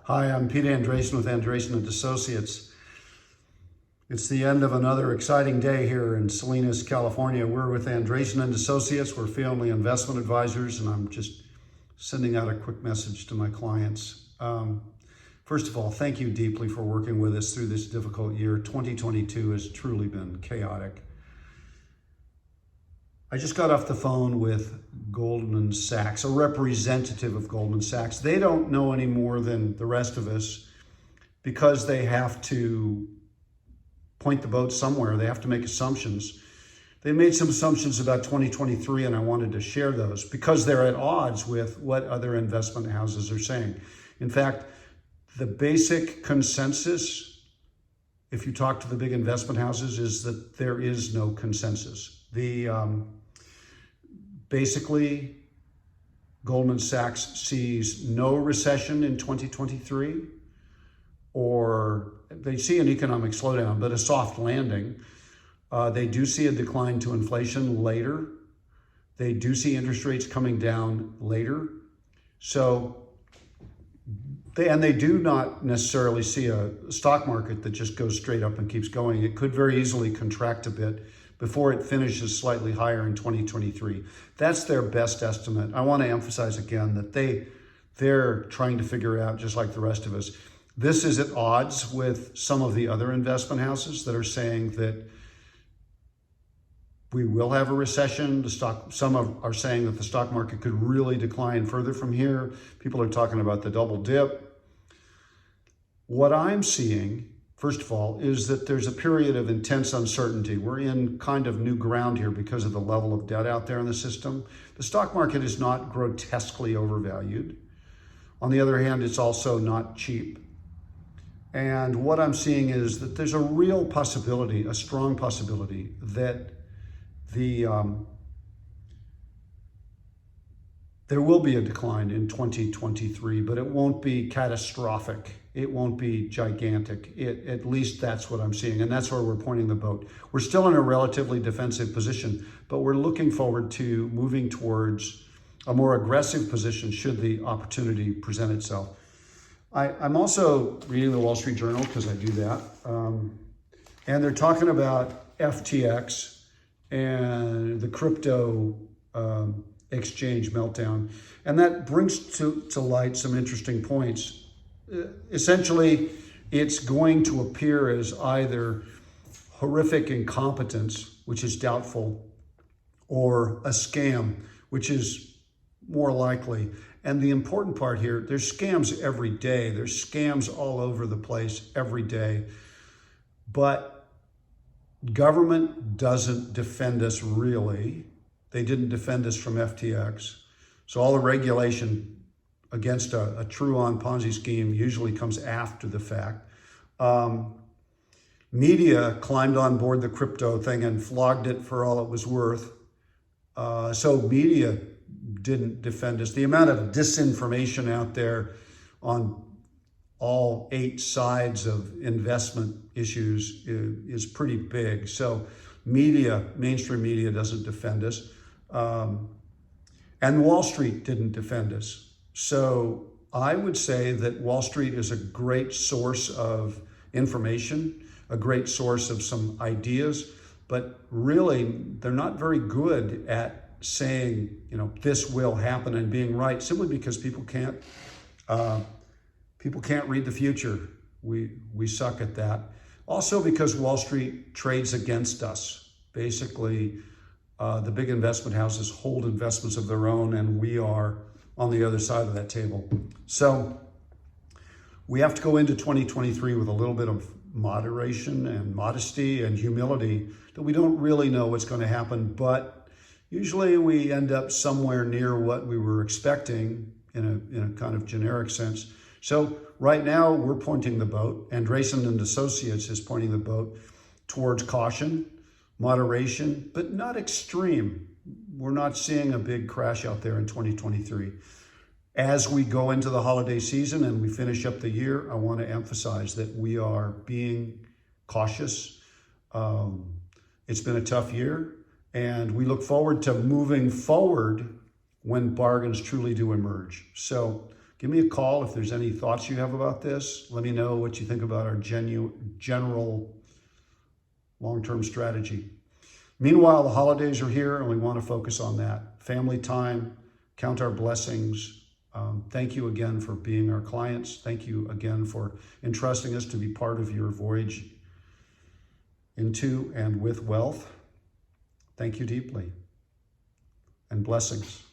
Hi, I'm Pete Andresen with Andresen and Associates. It's the end of another exciting day here in Salinas, California. We're with Andresen and Associates. We're family investment advisors, and I'm just sending out a quick message to my clients. First of all, thank you deeply for working with us through this difficult year. 2022 has truly been chaotic. I just got off the phone with Goldman Sachs, a representative of Goldman Sachs. They don't know any more than the rest of us because they have to point the boat somewhere. They have to make assumptions. They made some assumptions about 2023, and I wanted to share those because they're at odds with what other investment houses are saying. In fact, the basic consensus, if you talk to the big investment houses, is that there is no consensus. Basically, Goldman Sachs sees no recession in 2023, or they see an economic slowdown, but a soft landing. They do see a decline to inflation later. They do see interest rates coming down later. They do not necessarily see a stock market that just goes straight up and keeps going. It could very easily contract a bit before it finishes slightly higher in 2023. That's their best estimate. I want to emphasize again that they're trying to figure out, just like the rest of us. This is at odds with some of the other investment houses that are saying that we will have a recession. Some are saying that the stock market could really decline further from here. People are talking about the double dip. What I'm seeing, first of all, is that there's a period of intense uncertainty. We're in kind of new ground here because of the level of debt out there in the system. The stock market is not grotesquely overvalued. On the other hand, it's also not cheap. And what I'm seeing is that there's a real possibility, a strong possibility, that there will be a decline in 2023, but it won't be catastrophic. It won't be gigantic. At least that's what I'm seeing, and that's where we're pointing the boat. We're still in a relatively defensive position, but we're looking forward to moving towards a more aggressive position should the opportunity present itself. I'm also reading the Wall Street Journal because I do that, and they're talking about FTX and the crypto exchange meltdown. And that brings to light some interesting points. Essentially, it's going to appear as either horrific incompetence, which is doubtful, or a scam, which is more likely. And the important part here, there's scams every day. There's scams all over the place every day. But government doesn't defend us really. They didn't defend us from FTX. So all the regulation against a true-on Ponzi scheme usually comes after the fact. Media climbed on board the crypto thing and flogged it for all it was worth. So media didn't defend us. The amount of disinformation out there on all 8 sides of investment issues is pretty big. So media, mainstream media doesn't defend us. And Wall Street didn't defend us. So I would say that Wall Street is a great source of information, a great source of some ideas, but really they're not very good at saying, this will happen and being right, simply because people can't read the future. We suck at that. Also because Wall Street trades against us. Basically, the big investment houses hold investments of their own, and we are on the other side of that table. So we have to go into 2023 with a little bit of moderation and modesty and humility that we don't really know what's going to happen, but usually we end up somewhere near what we were expecting in a kind of generic sense. So right now we're pointing the boat. Andresen and Associates is pointing the boat towards caution, moderation, but not extreme. We're not seeing a big crash out there in 2023. As we go into the holiday season and we finish up the year, I want to emphasize that we are being cautious. It's been a tough year, and we look forward to moving forward when bargains truly do emerge. So Give me a call if there's any thoughts you have about this. Let me know what you think about our general long-term strategy. Meanwhile, the holidays are here and we want to focus on that. Family time, count our blessings. Thank you again for being our clients. Thank you again for entrusting us to be part of your voyage into and with wealth. Thank you deeply, and blessings.